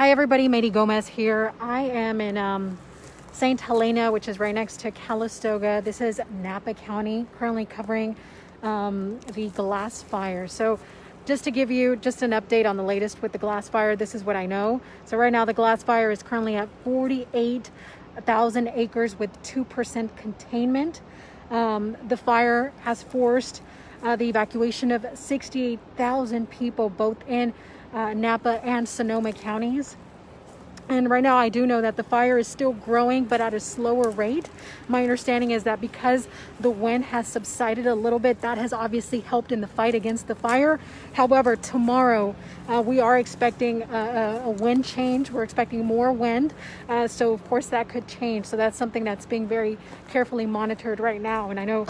Hi everybody, Mady Gomez here. I am in St. Helena, which is right next to Calistoga. This is Napa County, currently covering the glass fire. So just to give you just an update on the latest with the glass fire, this is what I know. So right now the glass fire is currently at 48,000 acres with 2% containment. The fire has forced the evacuation of 68,000 people, both in Napa and Sonoma counties. And right now I do know that the fire is still growing, but at a slower rate. My understanding is that because the wind has subsided a little bit, that has obviously helped in the fight against the fire. However, tomorrow we are expecting a wind change. We're expecting more wind. So of course that could change. So that's something that's being very carefully monitored right now. And I know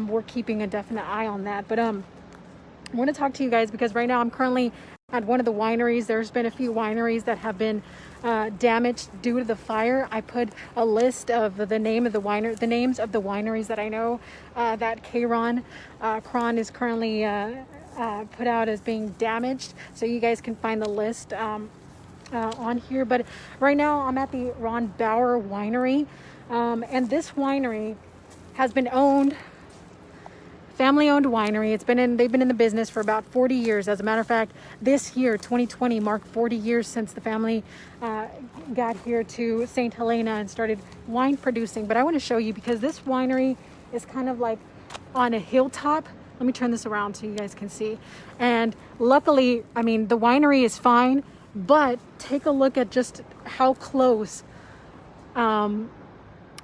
we're keeping a definite eye on that. But I want to talk to you guys because right now I'm currently at one of the wineries. There's been a few wineries that have been damaged due to the fire. I put a list of the names of the wineries that I know that Kron is currently put out as being damaged. So you guys can find the list on here. But right now I'm at the Ron Bauer Winery, and this winery has been family-owned winery. They've been in the business for about 40 years. As a matter of fact, this year, 2020, marked 40 years since the family got here to St. Helena and started wine producing. But I want to show you because this winery is kind of like on a hilltop. Let me turn this around so you guys can see. And luckily, I mean, the winery is fine, but take a look at just how close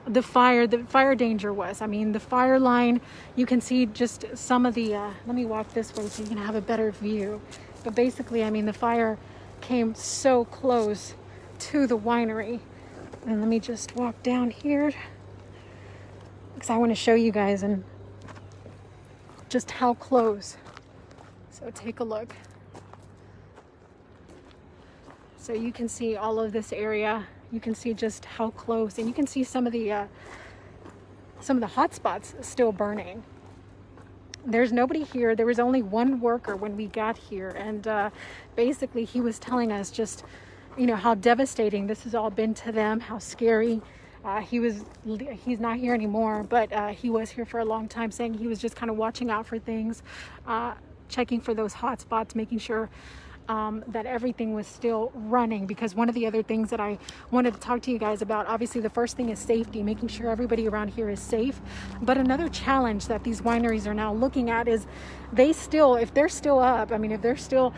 the fire danger was. I mean, the fire line, you can see just some of the let me walk this way so you can have a better view. But basically, I mean, the fire came so close to the winery. And let me just walk down here because I want to show you guys and just how close. So take a look. So you can see all of this area. You can see just how close, and you can see some of the hot spots still burning. There's nobody here. There was only one worker when we got here, and basically he was telling us just, you know, how devastating this has all been to them, how scary. He's not here anymore, but he was here for a long time, saying he was just kind of watching out for things, checking for those hot spots, making sure that everything was still running. Because one of the other things that I wanted to talk to you guys about, obviously the first thing is safety, making sure everybody around here is safe. But another challenge that these wineries are now looking at is if they're still up, I mean, if they're still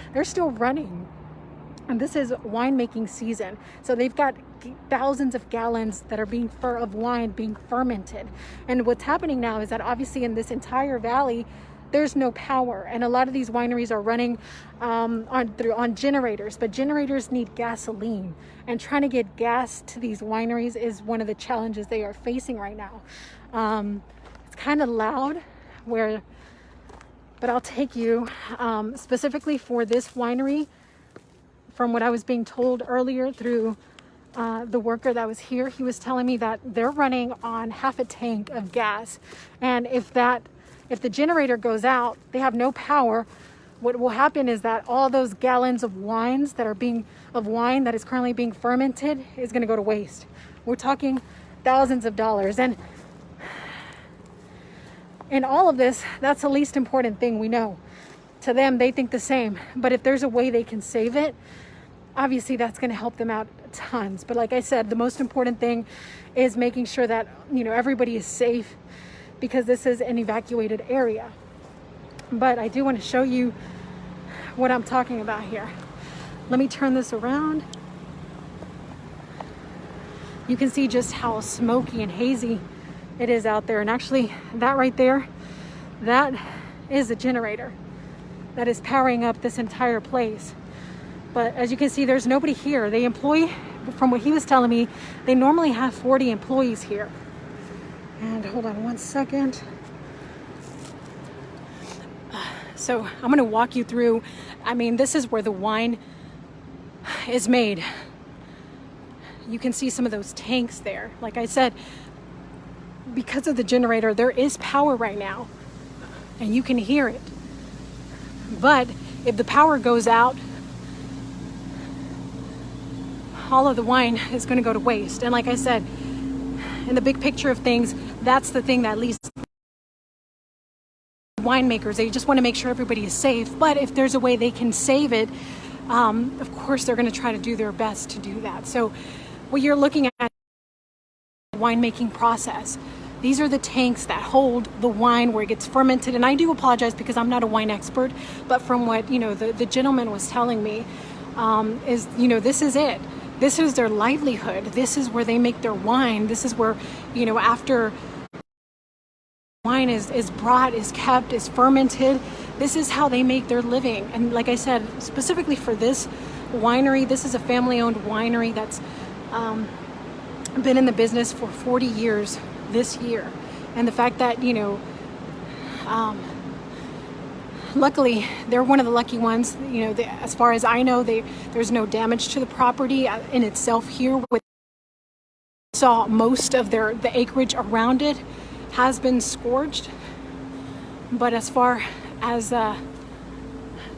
running, and this is winemaking season, so they've got thousands of gallons that are of wine being fermented. And what's happening now is that obviously in this entire valley there's no power, and a lot of these wineries are running on generators, but generators need gasoline, and trying to get gas to these wineries is one of the challenges they are facing right now. It's kind of loud but I'll take you specifically for this winery. From what I was being told earlier through the worker that was here, he was telling me that they're running on half a tank of gas, and if the generator goes out, they have no power. What will happen is that all those gallons of wine that is currently being fermented is going to go to waste. We're talking thousands of dollars. And in all of this, that's the least important thing we know. To them, they think the same. But if there's a way they can save it, obviously that's going to help them out tons. But like I said, the most important thing is making sure that, you know, everybody is safe, because this is an evacuated area. But I do want to show you what I'm talking about here. Let me turn this around. You can see just how smoky and hazy it is out there. And actually, that right there, that is a generator that is powering up this entire place. But as you can see, there's nobody here. They employ, from what he was telling me, they normally have 40 employees here. And hold on one second. So I'm going to walk you through. I mean, this is where the wine is made. You can see some of those tanks there. Like I said, because of the generator, there is power right now, and you can hear it. But if the power goes out, all of the wine is going to go to waste. And like I said, in the big picture of things, that's the thing that leads winemakers. They just want to make sure everybody is safe. But if there's a way they can save it, of course they're going to try to do their best to do that. So what you're looking at, winemaking process. These are the tanks that hold the wine where it gets fermented. And I do apologize because I'm not a wine expert, but from what, you know, the gentleman was telling me, is, you know, this is it. This is their livelihood. This is where they make their wine. This is where, you know, after wine is brought, is kept, is fermented, this is how they make their living. And like I said, specifically for this winery, this is a family-owned winery that's been in the business for 40 years this year. And the fact that, you know, luckily they're one of the lucky ones, you know, as far as I know, there's no damage to the property in itself here. Saw most of the acreage around it has been scorched, but as far as the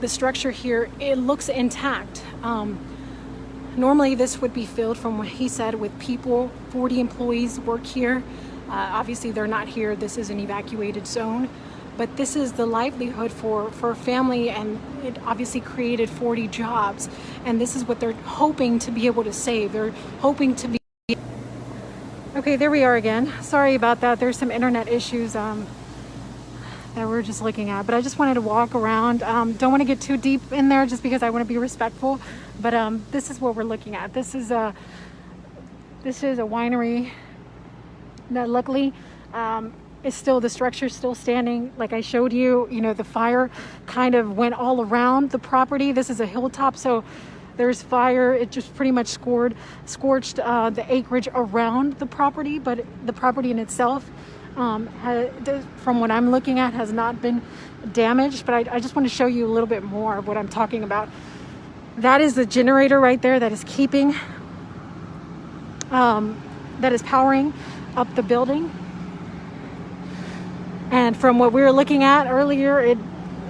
structure here, it looks intact. Normally this would be filled, from what he said, with people. 40 employees work here. Obviously they're not here. This is an evacuated zone, but this is the livelihood for a family, and it obviously created 40 jobs. And this is what they're hoping to be able to save. They're hoping to be... Okay, there we are again. Sorry about that. There's some internet issues that we're just looking at, but I just wanted to walk around. Don't want to get too deep in there just because I want to be respectful, but this is what we're looking at. This is a winery that luckily is still, the structure's still standing. Like I showed you, you know, the fire kind of went all around the property. This is a hilltop, so there's fire. It just pretty much scorched the acreage around the property, but the property in itself, from what I'm looking at, has not been damaged. But I just want to show you a little bit more of what I'm talking about. That is the generator right there that is keeping, that is powering up the building. And from what we were looking at earlier,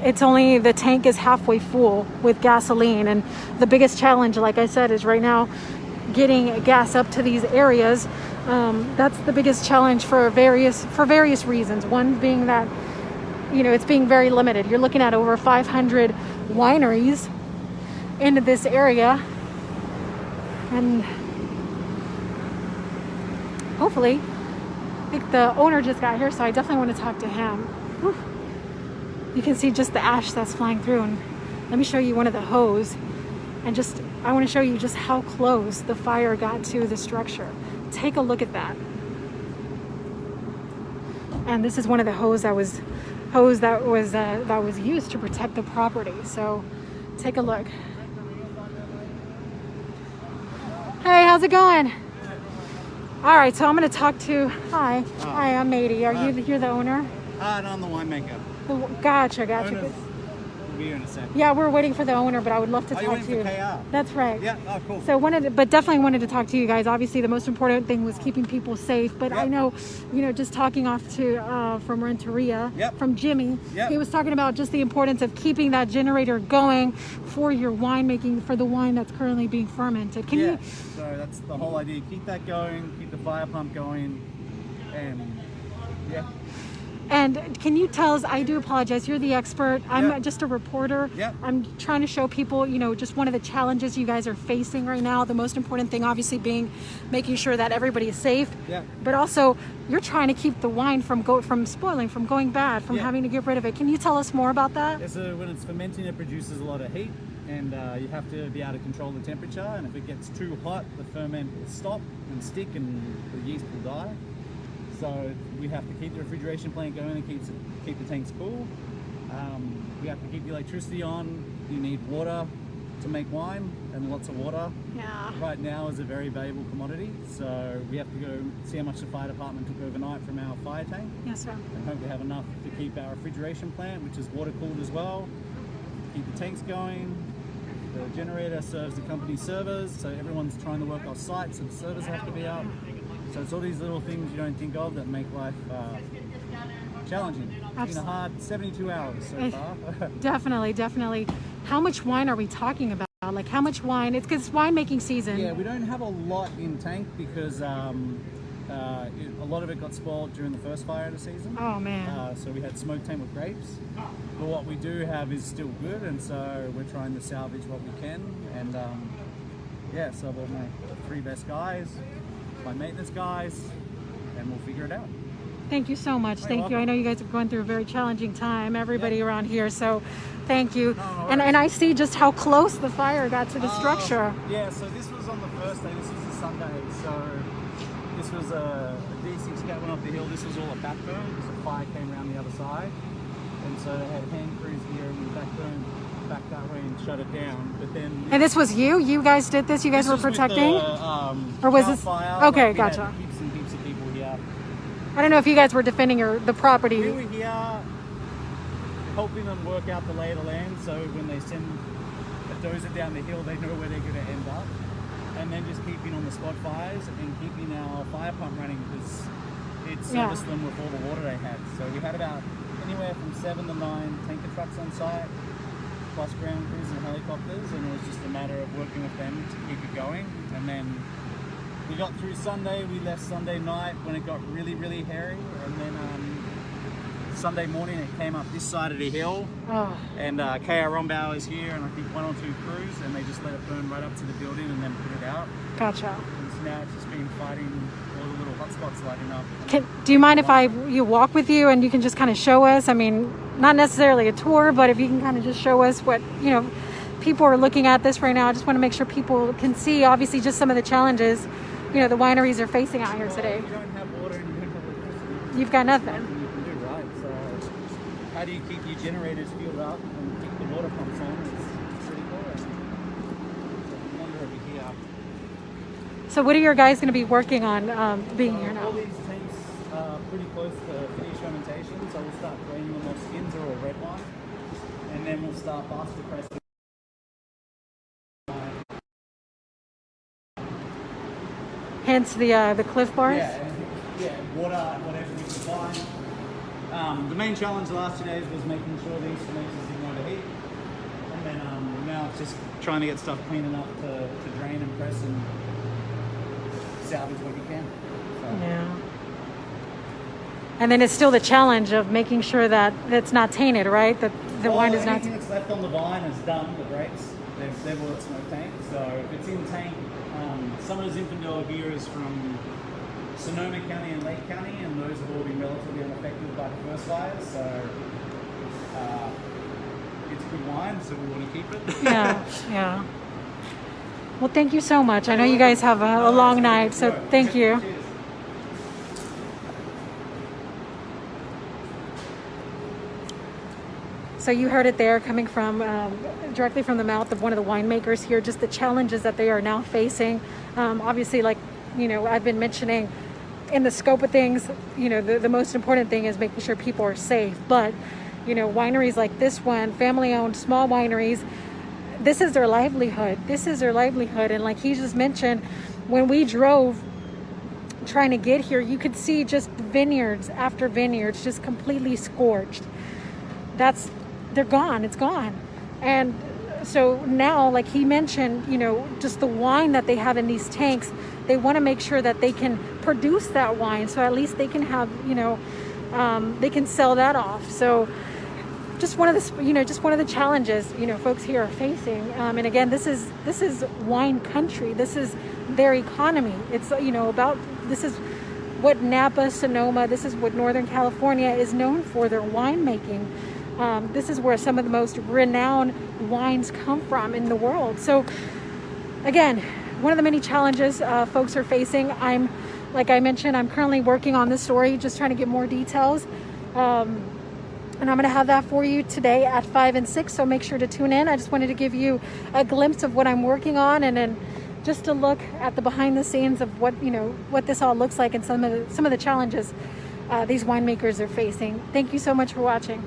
it's only, the tank is halfway full with gasoline. And the biggest challenge, like I said, is right now getting gas up to these areas. That's the biggest challenge for various reasons. One being that, you know, it's being very limited. You're looking at over 500 wineries in this area, and hopefully, I think the owner just got here, so I definitely want to talk to him. Whew. You can see just the ash that's flying through, and let me show you one of the hose, and I want to show you just how close the fire got to the structure. Take a look at that. And this is one of the hose that was used to protect the property. So take a look. Hey, how's it going? All right, so I'm going to talk to, hi, I'm Mady. You're the owner? No, I'm the winemaker. Gotcha. We'll be here in a second. Yeah, we're waiting for the owner, but I would love to talk to you. KR? That's right. Yeah, oh, cool. So definitely wanted to talk to you guys. Obviously, the most important thing was keeping people safe. But I know, you know, just talking off to from Renteria, from Jimmy, he was talking about just the importance of keeping that generator going for your winemaking, for the wine that's currently being fermented. Can you? So that's the whole idea. Keep that going. Keep the fire pump going, and And can you tell us, I do apologize, you're the expert, I'm just a reporter. I'm trying to show people, you know, just one of the challenges you guys are facing right now. The most important thing obviously being making sure that everybody is safe. But also, you're trying to keep the wine from spoiling, from going bad, from having to get rid of it. Can you tell us more about that? So when it's fermenting, it produces a lot of heat, and you have to be able to control the temperature. And if it gets too hot, the ferment will stop and stick, and the yeast will die. So we have to keep the refrigeration plant going and keep the tanks cool. We have to keep the electricity on. You need water to make wine, and lots of water. Right now is a very valuable commodity. So we have to go see how much the fire department took overnight from our fire tank. Yes, sir. And hope we have enough to keep our refrigeration plant, which is water cooled as well. Keep the tanks going. The generator serves the company's servers, so everyone's trying to work off site, so the servers have to be up. So it's all these little things you don't think of that make life challenging. It's been a hard 72 hours so far. Definitely. How much wine are we talking about? Like how much wine? It's because it's winemaking season. Yeah, we don't have a lot in tank because a lot of it got spoiled during the first fire of the season. Oh man. So we had smoke tank with grapes. But what we do have is still good, and so we're trying to salvage what we can. And yeah, so I've got my 3 best guys, my maintenance guys, and we'll figure it out. Thank you so much. Thank you. welcome. I know you guys are going through a very challenging time, everybody around here, so thank you. No And I see just how close the fire got to the structure. Yeah, so this was on the first day. This was a Sunday. So this was a D6 cat went off the hill. This was all a backburn because the fire came around the other side. And so they had hand crews here and the backburn back that way and shut it down. But then... And this was you? You guys did this? You guys were protecting? Or was this... fire. Okay, Like, we gotcha. had heaps and heaps of people here. I don't know if you guys were defending the property. We were here helping them work out the lay of the land, so when they send a dozer down the hill, they know where they're going to end up. And then just keeping on the spot fires and keeping our fire pump running because it serviced them with all the water they had. So we had about anywhere from 7 to 9 tanker trucks on site, plus ground crews and helicopters, and it was just a matter of working with them to keep it going. And then we got through Sunday, we left Sunday night when it got really, really hairy, and then Sunday morning it came up this side of the hill, and KR Rombauer is here, and I think 1 or 2 crews, and they just let it burn right up to the building and then put it out. Gotcha. And so now it's just been fighting all the little hotspots lighting up. Do you mind if you walk with you and you can just kind of show us? I mean, not necessarily a tour, but if you can kind of just show us what, people are looking at this right now. I just want to make sure people can see, obviously, just some of the challenges, the wineries are facing out here today. You don't have water and you don't have electricity. You've got nothing. Nothing you can do, right? So how do you keep your generators fueled up and keep the water pumps on? It's pretty cool. So no wonder over here. So what are your guys going to be working on being here All now? these tanks are pretty close to finish fermentation, so we'll start draining them off skins or a red wine, and then we'll start faster pressing. Hence the Cliff Bars? Yeah, water, whatever we can find. The main challenge the last 2 days was making sure these fermenters didn't overheat, and then now it's just trying to get stuff clean enough to drain and press and salvage what you can. So. Yeah. And then it's still the challenge of making sure that it's not tainted, right? That the wine is not. Anything that's left on the vine is done. The grapes, they've all at smoke tank. So if it's in tank, some of the Zinfandel here is from Sonoma County and Lake County, and those have all been relatively unaffected by the first fires. So it's good wine, so we want to keep it. Yeah. Well, thank you so much. I know you guys have a long night, so thank you. Cheers. So you heard it there, coming from directly from the mouth of one of the winemakers here, just the challenges that they are now facing. Obviously, like, I've been mentioning in the scope of things, the most important thing is making sure people are safe. But, wineries like this one, family-owned, small wineries, this is their livelihood. This is their livelihood. And like he just mentioned, when we drove trying to get here, you could see just vineyards after vineyards just completely scorched. They're gone. It's gone. And so now, like he mentioned, just the wine that they have in these tanks, they want to make sure that they can produce that wine, so at least they can have, they can sell that off. So just one of the challenges, folks here are facing. And again, this is wine country. This is their economy. It's, this is what Napa, Sonoma, this is what Northern California is known for, their winemaking. This is where some of the most renowned wines come from in the world. So again, one of the many challenges folks are facing. Like I mentioned, I'm currently working on this story, just trying to get more details. And I'm going to have that for you today at 5 and 6. So make sure to tune in. I just wanted to give you a glimpse of what I'm working on, and then just to look at the behind the scenes of what this all looks like and some of the challenges these winemakers are facing. Thank you so much for watching.